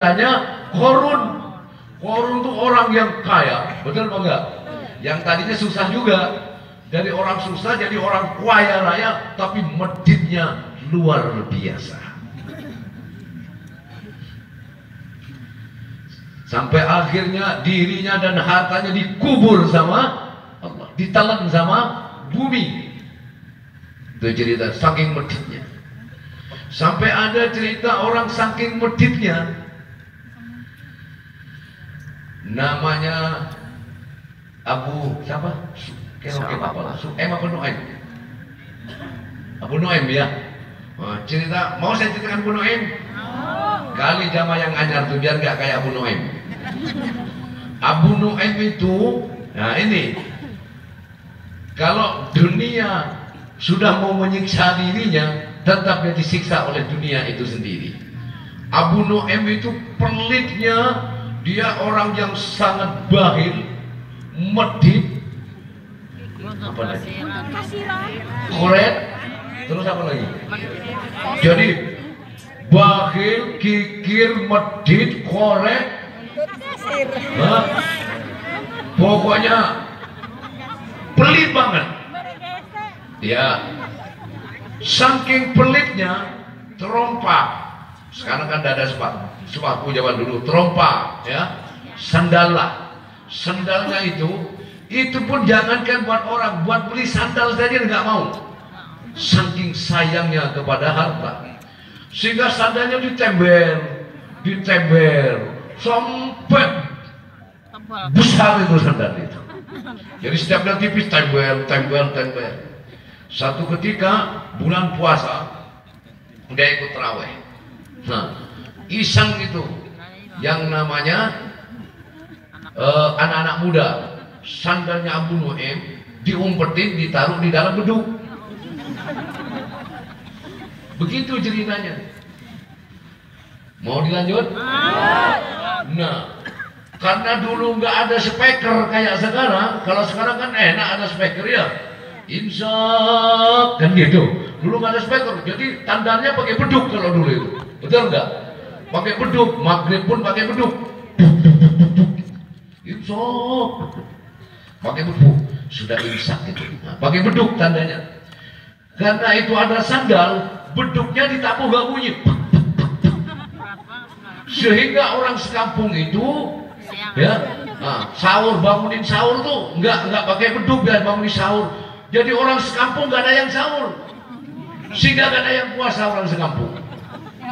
Tanya Korun. Korun tuh orang yang kaya, betul apa enggak? Yang tadinya susah juga, dari orang susah jadi orang kaya raya, tapi meditnya luar biasa. Sampai akhirnya dirinya dan hartanya dikubur sama Allah, ditelan sama bumi. Itu cerita saking meditnya. Sampai ada cerita orang saking meditnya, namanya Abu siapa? Abu Nuaim. Abu Nuaim ya. Cerita mau saya ceritakan Abu Nuaim? Kali jamaah yang anyar tuh biar nggak kayak Abu Nuaim. Abu Nuaim itu, nah ini, kalau dunia sudah mau menyiksa dirinya, tetap dia disiksa oleh dunia itu sendiri. Abu Nuaim itu pelitnya, dia orang yang sangat bakhil, medit, apa lagi? Korek, terus apa lagi? Jadi bakhil, kikir, medit, korek, pokoknya pelit banget. Ya, saking pelitnya terompak. Sekarang kan ada sepatu zaman dulu terompak, ya, sandalnya itu pun jangankan buat orang, buat beli sandal saja nggak mau. Saking sayangnya kepada harta, sehingga sandalnya ditembel sampai besar itu sandal itu. Jadi setiap dia tipis tembel. Satu ketika bulan puasa dia ikut terawih. Nah, iseng itu yang namanya anak-anak muda, sandalnya Abu Nuaim diumpetin, ditaruh di dalam beduk. Begitu ceritanya. Mau dilanjut? Nah, karena dulu nggak ada speaker kayak sekarang. Kalau sekarang kan enak ada speaker ya. Imsak kan gitu. Dulu nggak ada speaker, jadi tandanya pakai beduk kalau dulu itu. Betul nggak? Pakai beduk, maghrib pun pakai beduk. Imsak, pakai beduk. Sudah imsak gitu. Nah, pakai beduk tandanya. Karena itu ada sandal, beduknya ditabuh gak bunyi. Sehingga orang sekampung itu, ya, sahur, bangunin sahur tuh nggak pakai beduk biar bangunin sahur. Jadi orang sekampung nggak ada yang sahur, sehingga nggak ada yang puasa orang sekampung.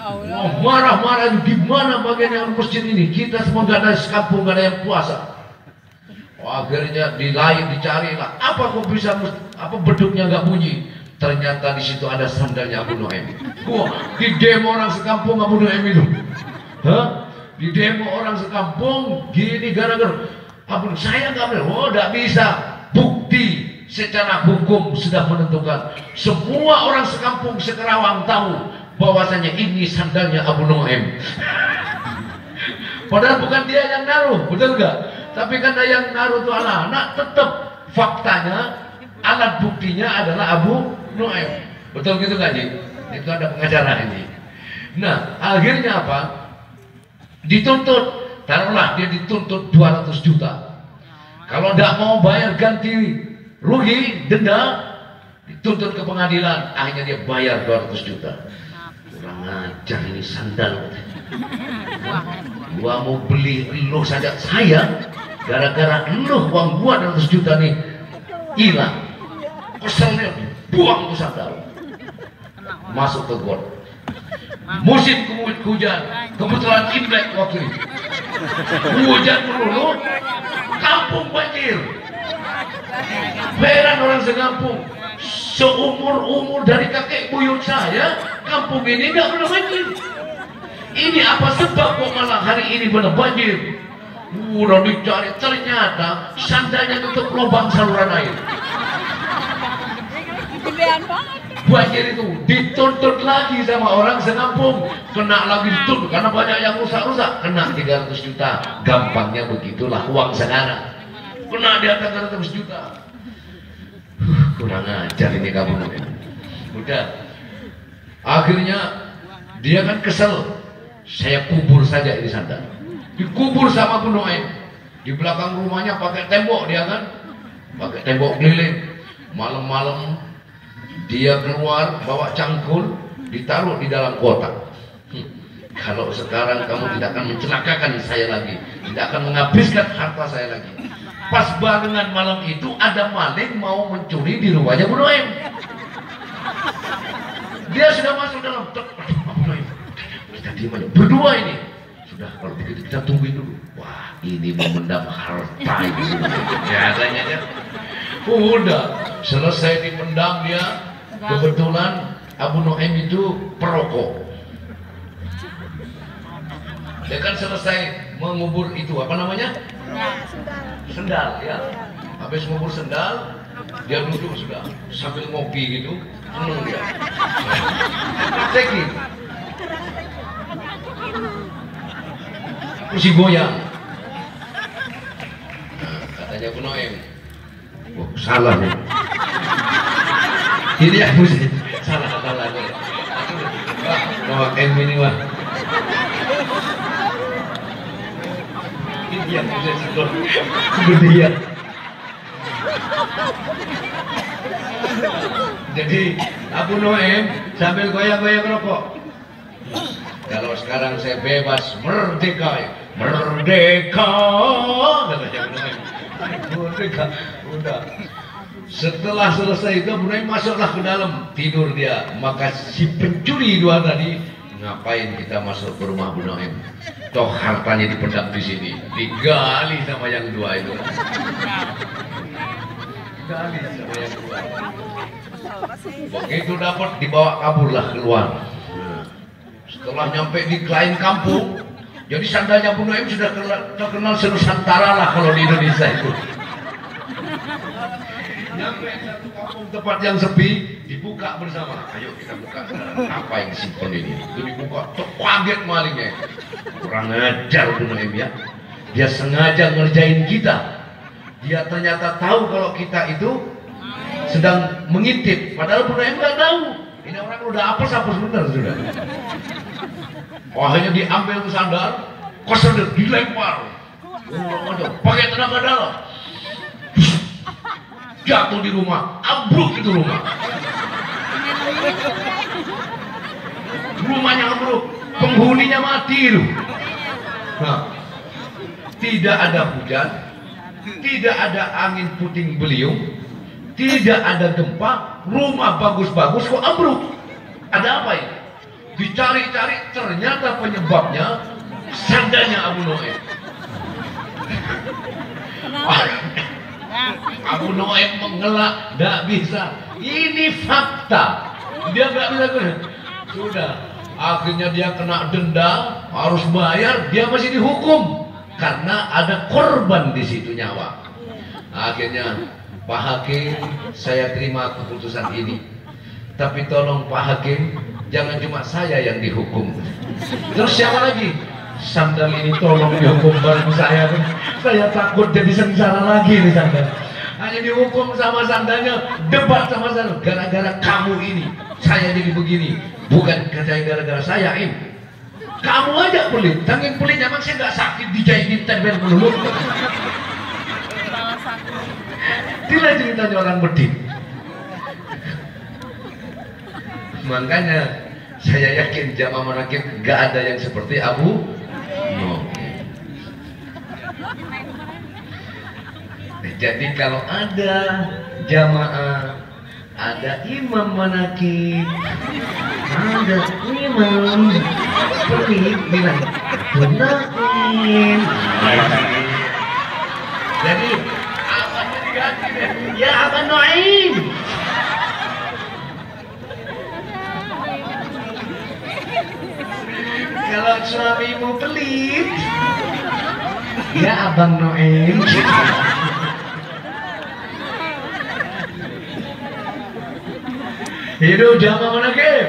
Oh, marah-marah, gimana bagian yang masjid ini? Kita semua nggak ada sekampung, nggak ada yang puasa. Oh, akhirnya dicari lah. Apa kok bisa beduknya nggak bunyi? Ternyata di situ ada sandalnya Abu Nuaim. Wah, di demo orang sekampung Abu Nuaim itu. Di demo orang sekampung gini gara-gara Abu, saya nggak boleh. Oh, nggak bisa. Bukti secara hukum sudah menentukan. Semua orang sekampung sekerawang tahu bahwasanya ini sandalnya Abu Nuaim. Padahal bukan dia yang naruh, betul nggak? Tapi karena yang naruh itu anak-anak, tetap faktanya alat buktinya adalah Abu Nuaim. Betul gitu nggak, Ji? Itu ada pengacara ini. Nah, akhirnya apa? Dituntut, taruhlah dia dituntut 200 juta. Kalau tidak mau bayar ganti rugi, denda, dituntut ke pengadilan, akhirnya dia bayar 200 juta. Kurang ajar ini sandal. Gua mau beli eluh saja, saya gara-gara eluh uang gua 200 juta nih hilang. Keselnya buang tuh sandal, masuk ke got. Musim hujan, kebetulan Imlek waktu itu. Hujan dulu, kampung banjir. Heran orang sekampung. Seumur-umur dari kakek buyut saya, kampung ini nggak pernah banjir. Ini apa sebab kok malah hari ini benar banjir? Udah dicari, ternyata sandalnya tutup lubang saluran air. Banjir itu dituntut lagi sama orang sekampung, kena lagi dituntut karena banyak yang rusak-rusak, kena 300 juta. Gampangnya begitulah uang sekarang, kena di atas 300 juta. Kurang ajar ini kamu. Udah, akhirnya dia kan kesel, saya kubur saja ini sandal. Dikubur sama Bu Noem. Di belakang rumahnya pakai tembok dia kan, pakai tembok keliling. Malam-malam dia keluar bawa cangkul, ditaruh di dalam kotak. Kalau sekarang kamu tidak akan mencelakakan saya lagi, tidak akan menghabiskan harta saya lagi. Pas barengan malam itu ada maling mau mencuri di rumahnya Bu Noem. Dia sudah masuk dalam. Bu Noem, kita diam aja. Berdua ini. Sudah, kalau begitu kita tungguin dulu. Wah, ini memendam harta ini. Biasanya kan. Udah, selesai dipendam dia. Kebetulan Abu Noem itu perokok. Dia kan selesai mengubur itu, apa namanya? Sendal, ya. Habis ngubur sendal, dia duduk sudah sambil ngopi gitu. Seneng dia. Praktekin. Kursi goyang. Nah, katanya Bu Noem, oh, salah nih. Ini aku sih salah. Wah, M ini wah. Ini dia bisa sebelum dia. Jadi Abu Noem sambil goyang-goyang rokok. Kalau sekarang saya bebas, merdeka, merdeka, katanya Abu Noem. Merdeka, udah. Setelah selesai itu Abu Noem masuklah ke dalam, tidur dia. Maka si pencuri dua tadi, ngapain kita masuk ke rumah Abu Noem? Toh hartanya dipendam di sini, digali sama yang dua itu. Digali sama yang dua. Begitu dapat dibawa kaburlah keluar. Setelah nyampe di lain kampung, jadi sandalnya Bu Noem sudah terkenal senusantara lah kalau di Indonesia itu. Nyampe satu kampung tempat yang sepi, dibuka bersama. Ayo kita buka. Apa yang simpen ini? Itu dibuka, terkaget malingnya. Kurang ajar Bu Noem ya. Dia sengaja ngerjain kita. Dia ternyata tahu kalau kita itu sedang mengintip. Padahal Bu Noem nggak tahu. Ini orang udah apes-apes bener sudah. Akhirnya diambil sandal, kesedot, dilempar. Pakai tenaga dalam. Jatuh di rumah, ambruk itu rumah. Rumahnya ambruk, penghuninya mati itu. Nah, tidak ada hujan, tidak ada angin puting beliung, tidak ada gempa, rumah bagus-bagus kok ambruk. Ada apa ini? Dicari-cari, ternyata penyebabnya sandalnya Abu Noem. Abu Noem mengelak, tidak bisa. Ini fakta. Dia nggak bisa. Sudah, akhirnya dia kena denda, harus bayar. Dia masih dihukum karena ada korban di situ nyawa. Akhirnya, Pak Hakim, saya terima keputusan ini. Tapi tolong Pak Hakim, jangan cuma saya yang dihukum. Terus siapa lagi? Sandal ini tolong dihukum bareng saya. Saya takut jadi sengsara lagi nih sandal. Hanya dihukum sama sandalnya, debat sama sandal. Gara-gara kamu ini, saya jadi begini. Bukan katanya gara-gara saya ini. Kamu aja pelit. Saking pelitnya emang saya nggak sakit dijahitin tempel mulut. Tidak ceritanya orang bedit. Makanya saya yakin jamaah manakib nggak ada yang seperti Abu Noem. Jadi kalau ada jamaah, ada imam manakib, ada imam pelit bilang Abu Noem. Jadi apanya diganti deh? Ya Abu Noem. Kalau suamimu pelit, ya Abang Noem. Hidup jamaah manakib.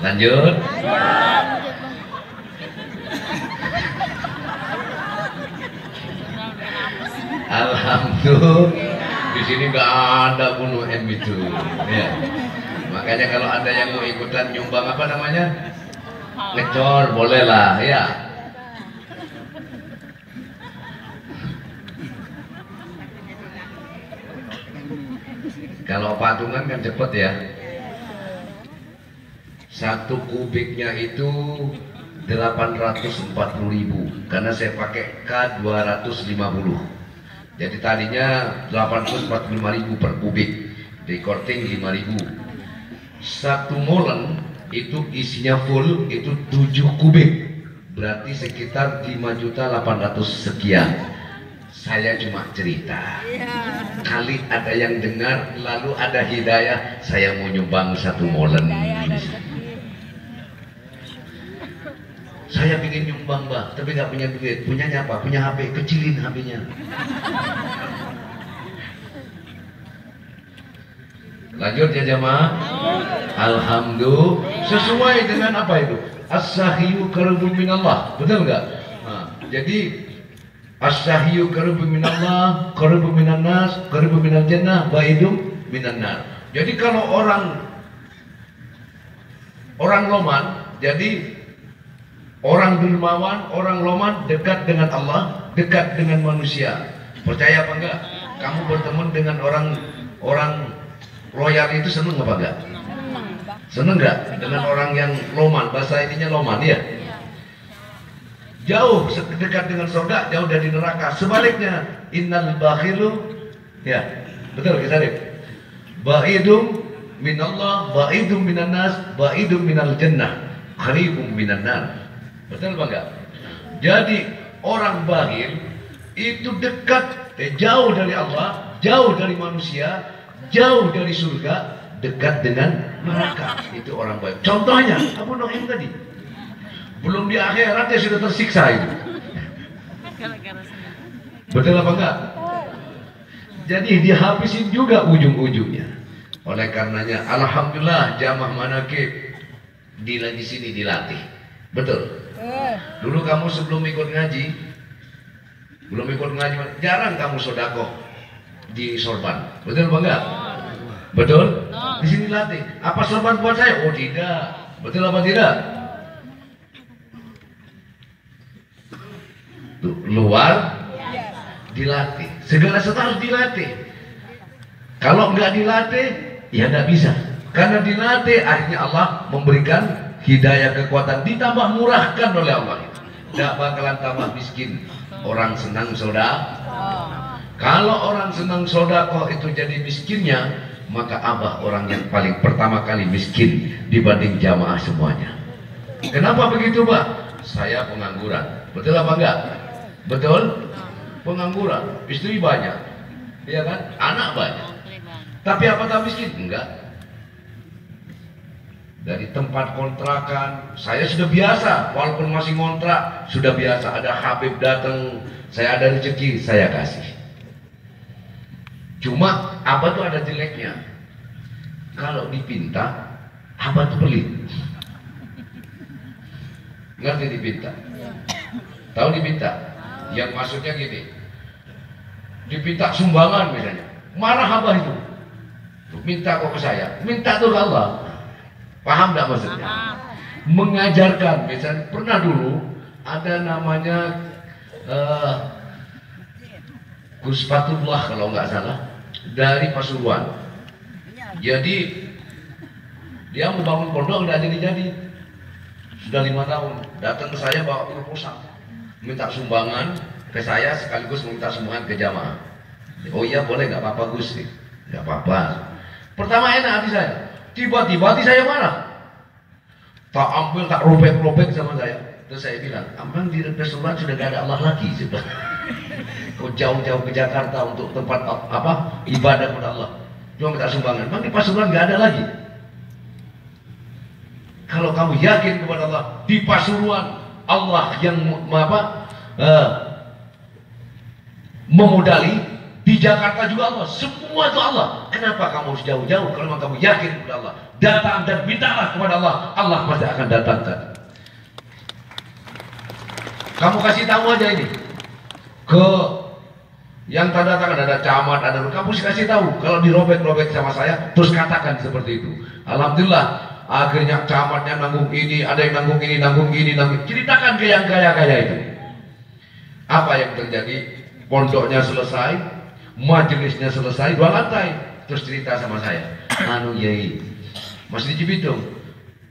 Lanjut. Alhamdulillah, di sini nggak ada Bu Noem itu. Ya. Makanya kalau ada yang mau ikutan nyumbang apa namanya, ngecor, boleh lah ya. Kalau patungan kan cepet ya. 1 kubiknya itu 840.000 karena saya pakai K250. Jadi tadinya 845.000 per kubik, di korting 5.000. 1 molen itu isinya full itu 7 kubik, berarti sekitar 5.800.000 sekian. Saya cuma cerita, kali ada yang dengar lalu ada hidayah, saya mau nyumbang 1 molen. Saya ingin nyumbang Mbak, tapi nggak punya duit. Punyanya apa? Punya HP, kecilin HP-nya. Lanjut ya jamaah. Alhamdulillah. Sesuai dengan apa itu? As-sahyu qaribun minallah. Betul nggak? Nah, jadi as-sahyu qaribun minallah, qaribun minan nas, qaribun minal jannah, ba'idum minan nar. Jadi kalau orang loman, jadi orang dermawan, orang loman dekat dengan Allah, dekat dengan manusia. Percaya apa enggak? Kamu berteman dengan orang loyal itu seneng apa enggak? Seneng enggak? Dengan orang yang loman, bahasa ininya loman ya. Jauh dekat dengan surga, jauh dari neraka. Sebaliknya, innal bakhilu, ya betul kita lihat. Ba'idum minallah, ba'idum minan nas, ba'idum minal jannah, qaribum minan nar. Betul apa enggak? Jadi orang bakhil itu dekat, jauh dari Allah, jauh dari manusia, jauh dari surga, dekat dengan neraka. Itu orang baik. Contohnya Abu Nu'aim tadi, belum di akhirat dia sudah tersiksa itu. Betul apa enggak? Jadi dihabisin juga ujung-ujungnya. Oleh karenanya alhamdulillah jamaah manaqib di sini dilatih. Betul. Dulu kamu sebelum ikut ngaji, jarang kamu sodakoh di sorban. Betul apa enggak? Betul? Di sini latih. Apa sorban buat saya? Oh tidak. Betul apa tidak? Tuh, luar dilatih. Segala sesuatu harus dilatih. Kalau enggak dilatih, ya enggak bisa. Karena dilatih akhirnya Allah memberikan hidayah, kekuatan, ditambah murahkan oleh Allah. Tidak bakalan tambah miskin. Orang senang sodakoh. Kalau orang senang sodakoh itu jadi miskinnya, maka abah orang yang paling pertama kali miskin dibanding jamaah semuanya. Kenapa begitu Pak? Saya pengangguran. Betul apa enggak? Betul? Pengangguran. Istri banyak, iya kan? Anak banyak. Tapi apa tak miskin? Enggak. Dari tempat kontrakan, saya sudah biasa, walaupun masih ngontrak, sudah biasa. Ada Habib datang, saya ada rezeki, saya kasih. Cuma apa tuh ada jeleknya? Kalau dipinta, apa tuh pelit? Ngerti dipinta? Tahu dipinta? Yang maksudnya gini, dipinta sumbangan misalnya, marah abah itu. Minta kok ke saya, minta tuh ke Allah. Paham nggak maksudnya? Mengajarkan, misalnya pernah dulu ada namanya Gus Fatullah kalau nggak salah dari Pasuruan. Jadi dia mau bangun pondok nggak jadi, sudah 5 tahun. Datang ke saya bawa proposal, minta sumbangan ke saya sekaligus minta sumbangan ke jamaah. Oh iya boleh, nggak apa-apa Gus, nggak apa-apa. Pertama enak hati saya. Tiba-tiba hati saya marah. Tak ambil, tak robek-robek sama saya. Terus saya bilang, abang di Pasuruan sudah gak ada Allah lagi sudah. Kau jauh-jauh ke Jakarta untuk tempat apa ibadah kepada Allah. Cuma minta sumbangan. Bang di Pasuruan gak ada lagi. Kalau kamu yakin kepada Allah, di Pasuruan Allah yang memodali. Di Jakarta juga Allah, semua itu Allah. Kenapa kamu harus jauh-jauh? Kalau memang kamu yakin kepada Allah, datang dan mintalah kepada Allah, Allah pasti akan datangkan. Kamu kasih tahu aja ini ke Yang tanda tangan ada camat, ada kamu kasih tahu. Kalau dirobek-robek sama saya, terus katakan seperti itu. Alhamdulillah, akhirnya camatnya nanggung ini, ada yang nanggung ini, nanggung ini, nanggung. Ceritakan ke yang kaya-kaya itu. Apa yang terjadi? Pondoknya selesai, majelisnya selesai, 2 lantai. Terus cerita sama saya, anu yai, masih di Cibitung.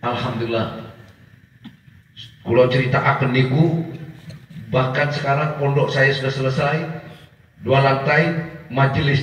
Alhamdulillah, kalau cerita akan niku, bahkan sekarang pondok saya sudah selesai, 2 lantai, majelis